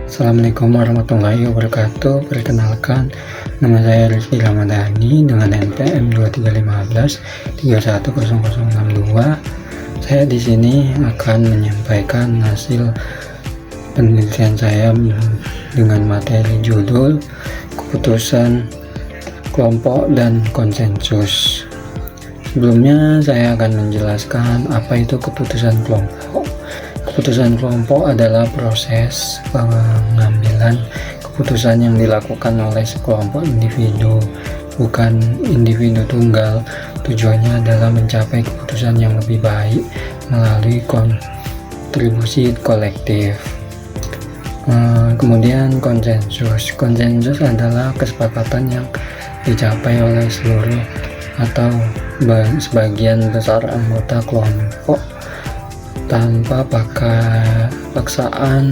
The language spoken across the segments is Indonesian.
Assalamualaikum warahmatullahi wabarakatuh. Perkenalkan, nama saya Rizky Ramadhani dengan NPM 2315 310062. Saya di sini akan menyampaikan hasil penelitian saya dengan materi judul keputusan kelompok dan konsensus. Sebelumnya saya akan menjelaskan apa itu keputusan kelompok. Keputusan kelompok adalah proses pengambilan keputusan yang dilakukan oleh sekelompok individu, bukan individu tunggal. Tujuannya adalah mencapai keputusan yang lebih baik melalui kontribusi kolektif. Kemudian konsensus. Konsensus adalah kesepakatan yang dicapai oleh seluruh atau sebagian besar anggota kelompok tanpa paksaan,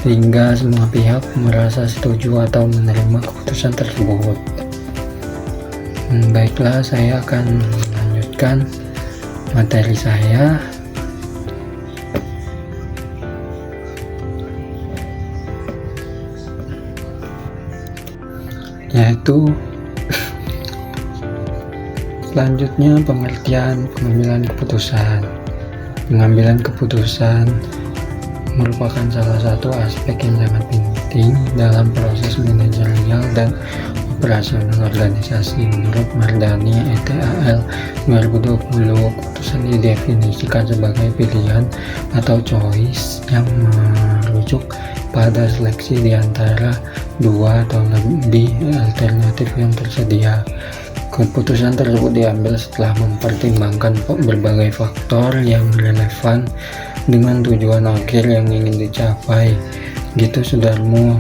hingga semua pihak merasa setuju atau menerima keputusan tersebut. Baiklah, saya akan melanjutkan materi saya. Yaitu selanjutnya pengertian pengambilan keputusan. Pengambilan keputusan merupakan salah satu aspek yang sangat penting dalam proses manajerial dan operasional organisasi. Menurut Mardani et al. 2020, keputusan didefinisikan sebagai pilihan atau choice yang merujuk pada seleksi di antara dua atau lebih alternatif yang tersedia. Keputusan tersebut diambil setelah mempertimbangkan berbagai faktor yang relevan dengan tujuan akhir yang ingin dicapai. Gitu Sudarmo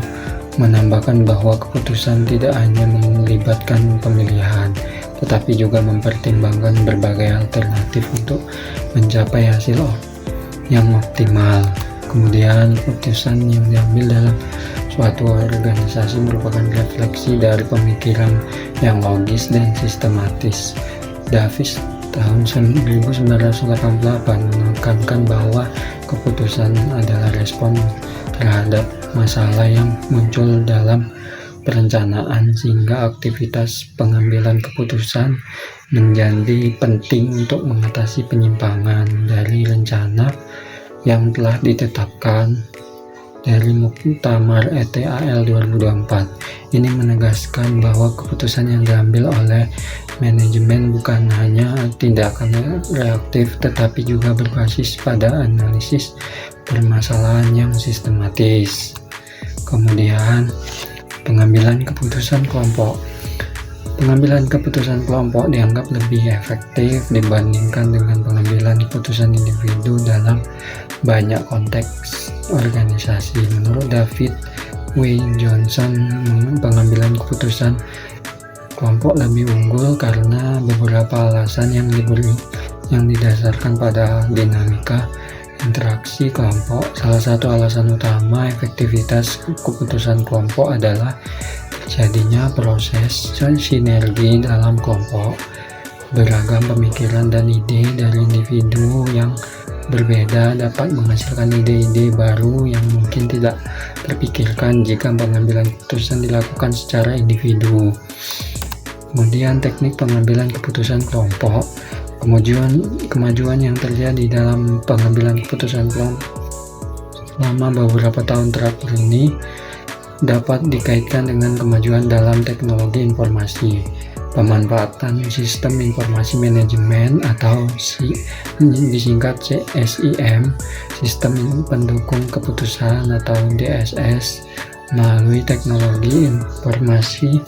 menambahkan bahwa keputusan tidak hanya melibatkan pemilihan, tetapi juga mempertimbangkan berbagai alternatif untuk mencapai hasil yang optimal. Kemudian keputusan yang diambil dalam suatu organisasi merupakan refleksi dari pemikiran yang logis dan sistematis. Davis tahun 1988 menekankan bahwa keputusan adalah respon terhadap masalah yang muncul dalam perencanaan, sehingga aktivitas pengambilan keputusan menjadi penting untuk mengatasi penyimpangan dari rencana yang telah ditetapkan. Dari Muktamar et al. 2024, ini menegaskan bahwa keputusan yang diambil oleh manajemen bukan hanya tindakan reaktif, tetapi juga berbasis pada analisis permasalahan yang sistematis. Kemudian pengambilan keputusan kelompok. Pengambilan keputusan kelompok dianggap lebih efektif dibandingkan dengan pengambilan keputusan individu dalam banyak konteks organisasi. Menurut David W. Johnson, pengambilan keputusan kelompok lebih unggul karena beberapa alasan yang didasarkan pada dinamika interaksi kelompok. Salah satu alasan utama efektivitas keputusan kelompok adalah terjadinya proses sinergi dalam kelompok. Beragam pemikiran dan ide dari individu yang berbeda dapat menghasilkan ide-ide baru yang mungkin tidak terpikirkan jika pengambilan keputusan dilakukan secara individu. Kemudian teknik pengambilan keputusan kelompok. Kemajuan yang terjadi dalam pengambilan keputusan kelompok selama beberapa tahun terakhir ini dapat dikaitkan dengan kemajuan dalam teknologi informasi. Pemanfaatan sistem informasi manajemen atau disingkat CSIM, sistem pendukung keputusan atau DSS, melalui teknologi informasi,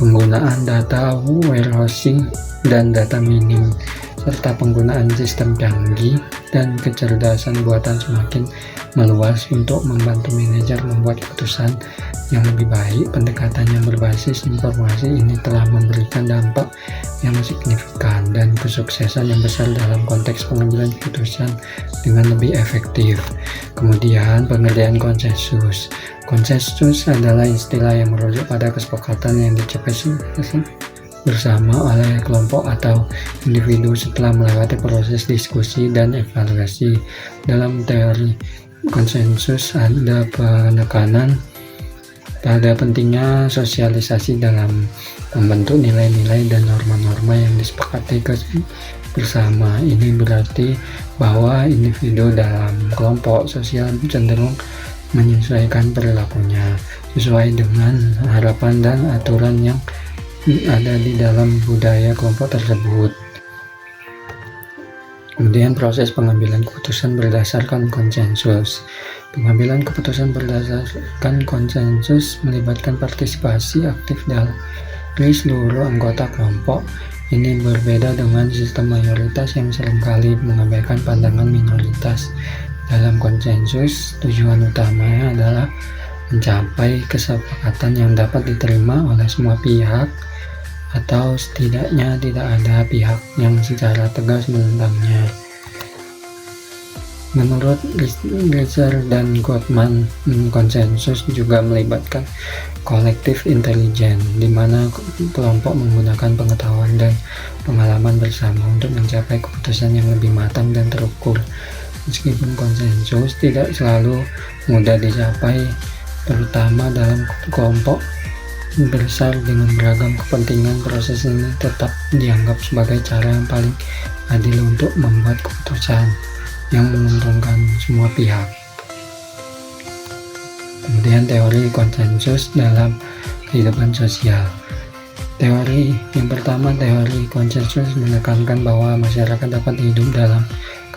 penggunaan data warehousing dan data mining, serta penggunaan sistem canggih dan kecerdasan buatan semakin meluas untuk membantu manajer membuat keputusan yang lebih baik. Pendekatan yang berbasis informasi ini telah memberikan dampak yang signifikan dan kesuksesan yang besar dalam konteks pengambilan keputusan dengan lebih efektif. Kemudian pengertian konsensus. Konsensus adalah istilah yang merujuk pada kesepakatan yang dicapai bersama oleh kelompok atau individu setelah melewati proses diskusi dan evaluasi. Dalam teori konsensus ada penekanan pada pentingnya sosialisasi dalam membentuk nilai-nilai dan norma-norma yang disepakati bersama. Ini berarti bahwa individu dalam kelompok sosial cenderung menyesuaikan perilakunya sesuai dengan harapan dan aturan yang ada di dalam budaya kelompok tersebut. Kemudian proses pengambilan keputusan berdasarkan konsensus. Pengambilan keputusan berdasarkan konsensus melibatkan partisipasi aktif dari seluruh anggota kelompok. Ini berbeda dengan sistem mayoritas yang seringkali mengabaikan pandangan minoritas. Dalam konsensus, tujuan utamanya adalah mencapai kesepakatan yang dapat diterima oleh semua pihak, atau setidaknya tidak ada pihak yang secara tegas menentangnya. Menurut Gleiser dan Gottman, konsensus juga melibatkan kolektif intelijen, di mana kelompok menggunakan pengetahuan dan pengalaman bersama untuk mencapai keputusan yang lebih matang dan terukur. Meskipun konsensus tidak selalu mudah dicapai, terutama dalam kelompok besar dengan beragam kepentingan, proses ini tetap dianggap sebagai cara yang paling adil untuk membuat keputusan yang menguntungkan semua pihak. Kemudian teori konsensus dalam kehidupan sosial. Teori yang pertama, teori konsensus menekankan bahwa masyarakat dapat hidup dalam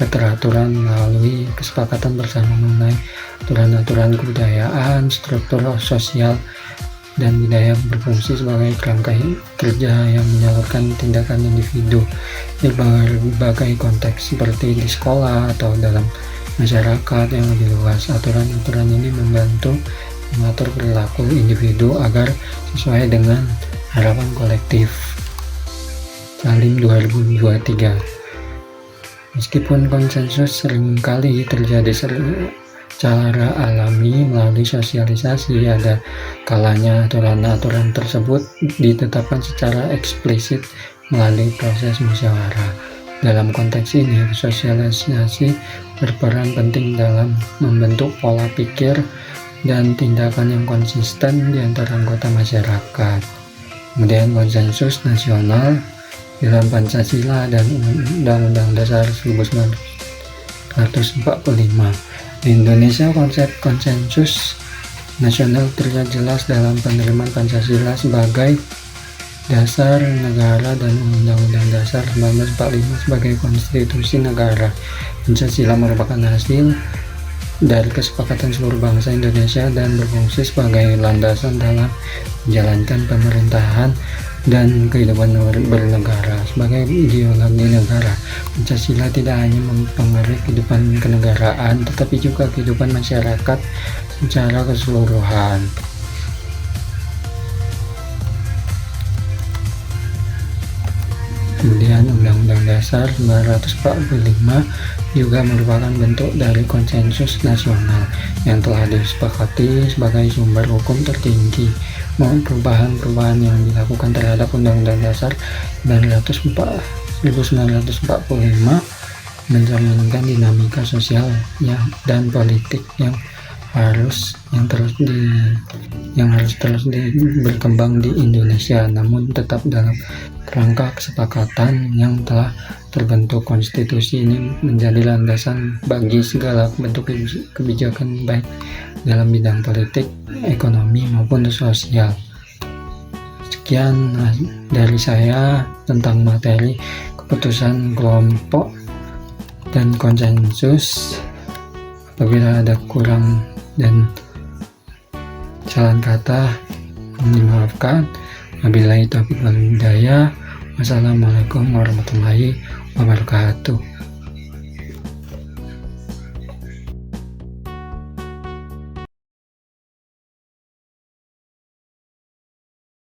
keteraturan melalui kesepakatan bersama mengenai aturan-aturan kebudayaan. Struktur sosial dan budaya berfungsi sebagai kerangka kerja yang menyalurkan tindakan individu di berbagai konteks, seperti di sekolah atau dalam masyarakat yang lebih luas. Aturan-aturan ini membantu mengatur perilaku individu agar sesuai dengan harapan kolektif. Salim 2023. Meskipun konsensus seringkali terjadi secara alami melalui sosialisasi, ada kalanya aturan-aturan tersebut ditetapkan secara eksplisit melalui proses musyawarah. Dalam konteks ini, sosialisasi berperan penting dalam membentuk pola pikir dan tindakan yang konsisten di antara anggota masyarakat. Kemudian konsensus nasional dalam Pancasila dan Undang-Undang Dasar 1945. Di Indonesia, konsep konsensus nasional terlihat jelas dalam penerimaan Pancasila sebagai dasar negara dan Undang-Undang Dasar 1945 sebagai konstitusi negara. Pancasila merupakan hasil dari kesepakatan seluruh bangsa Indonesia dan berfungsi sebagai landasan dalam menjalankan pemerintahan dan kehidupan bernegara. Sebagai ideologi negara, Pancasila tidak hanya mempengaruhi kehidupan kenegaraan, tetapi juga kehidupan masyarakat secara keseluruhan. Kemudian Undang-Undang Dasar 1945 juga merupakan bentuk dari konsensus nasional yang telah disepakati sebagai sumber hukum tertinggi. Perubahan-perubahan yang dilakukan terhadap Undang-Undang Dasar 1945 mencerminkan dinamika sosial dan politik yang harus terus berkembang di Indonesia, namun tetap dalam kerangka kesepakatan yang telah terbentuk. Konstitusi ini menjadi landasan bagi segala bentuk kebijakan, baik dalam bidang politik, ekonomi maupun sosial. Sekian dari saya tentang materi keputusan kelompok dan konsensus. Apabila ada kurang dan salah kata, dimaafkan. Wabillahi taufiq wal hidayah. Wassalamualaikum warahmatullahi wabarakatuh.